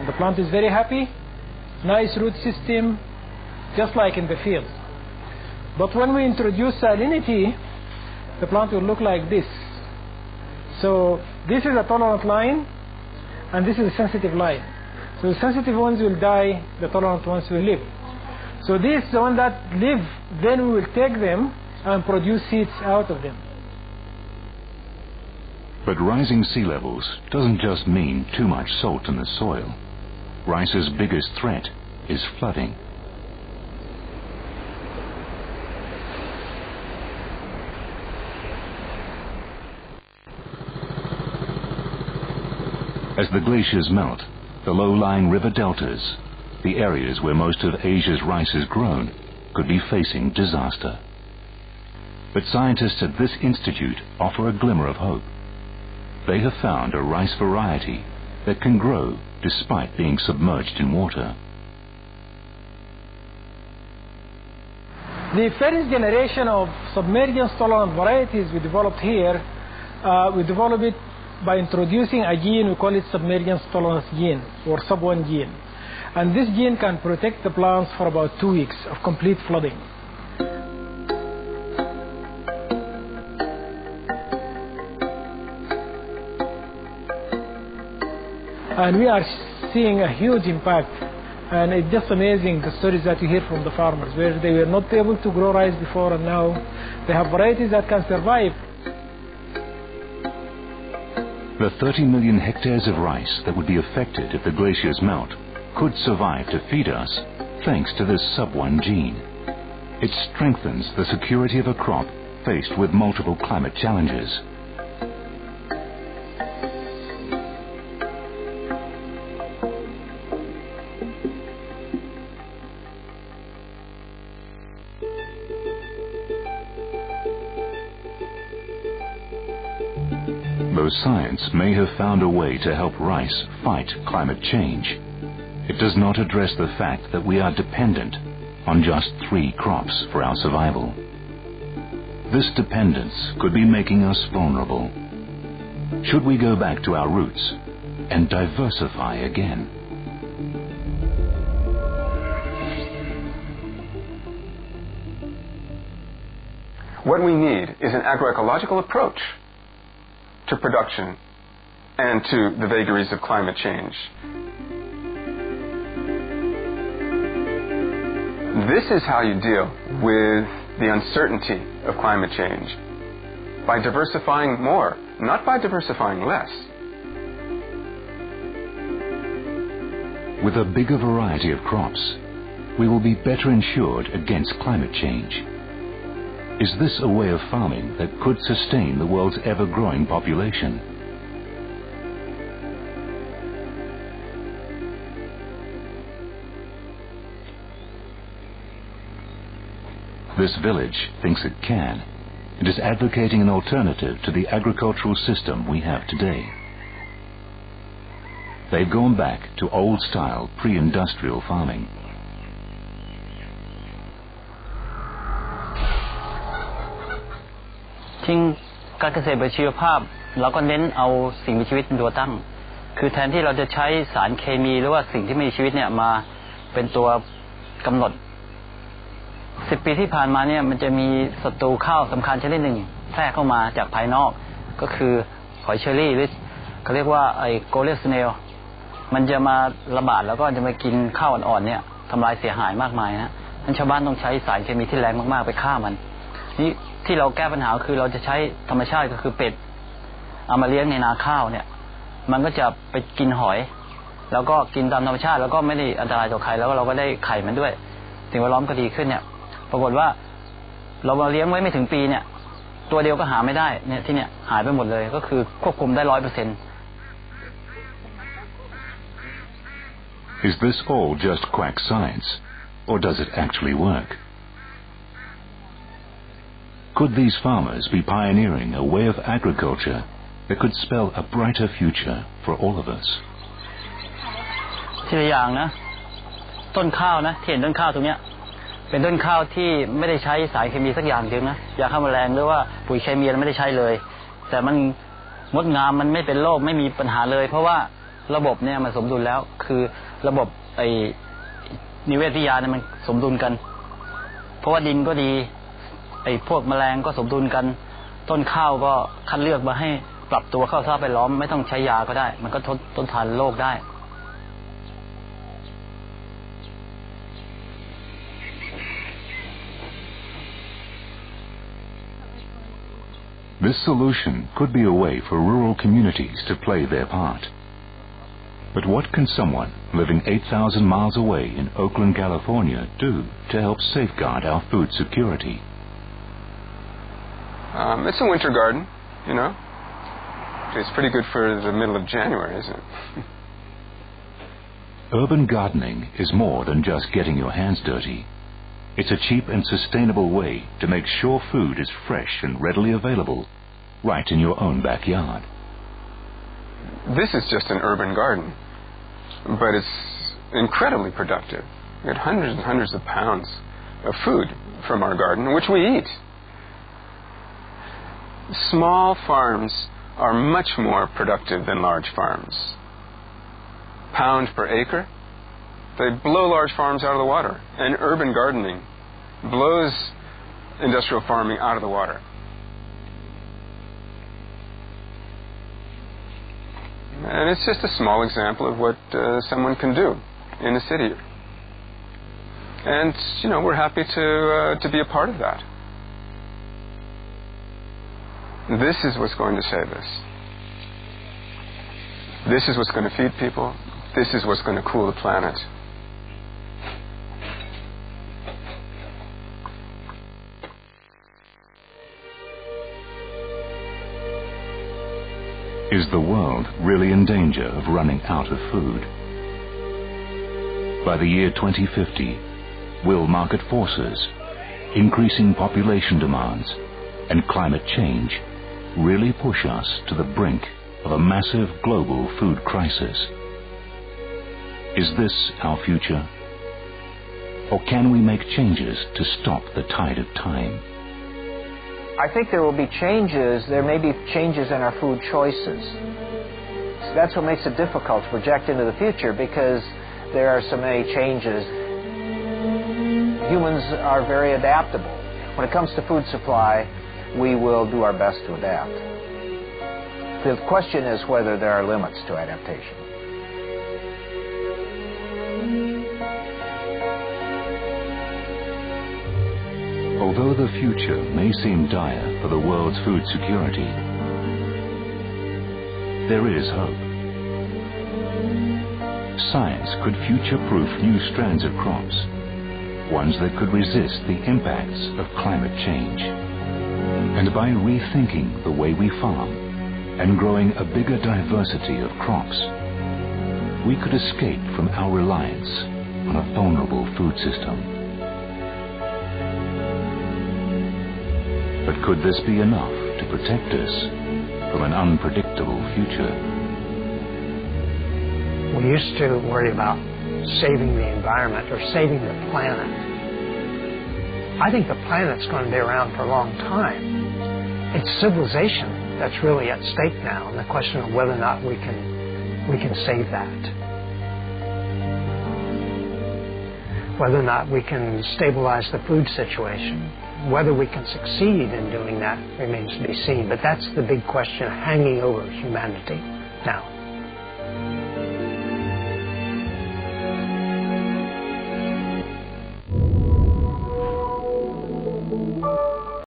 The plant is very happy, nice root system, just like in the field. But when we introduce salinity, the plant will look like this. So this is a tolerant line, and this is a sensitive line. So the sensitive ones will die, the tolerant ones will live. So these, the ones that live, then we will take them and produce seeds out of them. But rising sea levels doesn't just mean too much salt in the soil. Rice's biggest threat is flooding. As the glaciers melt, the low-lying river deltas, the areas where most of Asia's rice is grown, could be facing disaster. But scientists at this institute offer a glimmer of hope. They have found a rice variety that can grow despite being submerged in water. The first generation of submergence-tolerant varieties we developed here, we developed it by introducing a gene, we call it submergence tolerance gene, or SUB1 gene. And this gene can protect the plants for about 2 weeks of complete flooding. And we are seeing a huge impact. And it's just amazing the stories that you hear from the farmers, where they were not able to grow rice before, and now they have varieties that can survive. The 30 million hectares of rice that would be affected if the glaciers melt could survive to feed us thanks to this SUB1 gene. It strengthens the security of a crop faced with multiple climate challenges. Though science may have found a way to help rice fight climate change, it does not address the fact that we are dependent on just 3 crops for our survival. This dependence could be making us vulnerable. Should we go back to our roots and diversify again? What we need is an agroecological approach to production and to the vagaries of climate change. This is how you deal with the uncertainty of climate change, by diversifying more, not by diversifying less. With a bigger variety of crops, we will be better insured against climate change. Is this a way of farming that could sustain the world's ever-growing population? This village thinks it can, and is advocating an alternative to the agricultural system we have today. They've gone back to old-style pre-industrial farming.ทิ้งการเกษตรแบบชีวภาพเราก็เน้นเอาสิ่งมีชีวิตเป็นตัวตั้งคือแทนที่เราจะใช้สารเคมีหรือว่าสิ่งที่มีชีวิตเนี่ยมาเป็นตัวกำหนด10 ปีที่ผ่านมาเนี่ยมันจะมีศัตรูข้าวสำคัญชนิดหนึ่งแทรกเข้ามาจากภายนอกก็คือหอยเชอรี่หรือเขาเรียกว่าไอ้โกเลสเนลมันจะมาระบาดแล้วก็จะมากินข้าวอ่อนๆเนี่ยทำลายเสียหายมากมายนะนั้นชาวบ้านต้องใช้สารเคมีที่แรงมากๆไปฆ่ามันนี่ที่เราแก้ปัญหาคือเราจะใช้ธรรมชาติก็คือเป็ดเอามาเลี้ยงในนาข้าวเนี่ยมันก็จะไปกินหอยแล้วก็กินตามธรรมชาติแล้วก็ไม่ได้อันตรายต่อใครแล้วก็เราก็ได้ไข่มันด้วยสิ่งแวดล้อมก็ดีขึ้นเนี่ยปรากฏว่าเรามาเลี้ยงไว้ไม่ถึงปีเนี่ยตัวเดียวก็หาไม่ได้เนี่ยที่เนี่ยหายไปหมดเลยก็คือควบคุมได้ 100%. Is this all just quack science, or does it actually work? Could these farmers be pioneering a way of agriculture that could spell a brighter future for all of us? ทีละอย่างนะต้นข้าวนะที่เห็นต้นข้าวตรงเนี้ยเป็นต้นข้าวที่ไม่ได้ใช้สารเคมีสักอย่างเดียวนะยาฆ่าแมลงหรือว่าปุ๋ยเคมีไม่ได้ใช้เลยแต่มันงดงามมันไม่เป็นโรคไม่มีปัญหาเลยเพราะว่า ระบบเนี่ยมันสมดุลแล้วคือระบบนิเวศวิทยาเนี่ยมันสมดุลกันเพราะว่าดินก็ดีพวกแมลงก็สมดุลกันต้นข้าวก็คัดเลือกมาให้ปรับตัวเข้าสภาพแวดล้อมไม่ต้องใช้ยาก็ได้มันก็ทนทานโรคได้ This solution could be a way for rural communities to play their part. But what can someone living 8,000 miles away in Oakland, California do to help safeguard our food security? It's a winter garden, you know. It's pretty good for the middle of January, isn't it? Urban gardening is more than just getting your hands dirty. It's a cheap and sustainable way to make sure food is fresh and readily available right in your own backyard. This is just an urban garden, but it's incredibly productive. We get hundreds and hundreds of pounds of food from our garden, which we eat. Small farms are much more productive than large farms. Pound per acre, they blow large farms out of the water. And urban gardening blows industrial farming out of the water. And it's just a small example of what someone can do in a city. And, you know, we're happy to be a part of that. This is what's going to save us. This is what's going to feed people. This is what's going to cool the planet. Is the world really in danger of running out of food? By the year 2050, will market forces, increasing population demands, and climate change really push us to the brink of a massive global food crisis? Is this our future? Or can we make changes to stop the tide of time? I think there will be changes. There may be changes in our food choices. That's what makes it difficult to project into the future, because there are so many changes. Humans are very adaptable. When it comes to food supply, we will do our best to adapt. The question is whether there are limits to adaptation. Although the future may seem dire for the world's food security, there is hope. Science could future-proof new strands of crops, ones that could resist the impacts of climate change. And by rethinking the way we farm and growing a bigger diversity of crops, we could escape from our reliance on a vulnerable food system. But could this be enough to protect us from an unpredictable future? We used to worry about saving the environment or saving the planet. I think the planet's going to be around for a long time. It's civilization that's really at stake now, and the question of whether or not we can save that. Whether or not we can stabilize the food situation. Whether we can succeed in doing that remains to be seen, but that's the big question hanging over humanity now.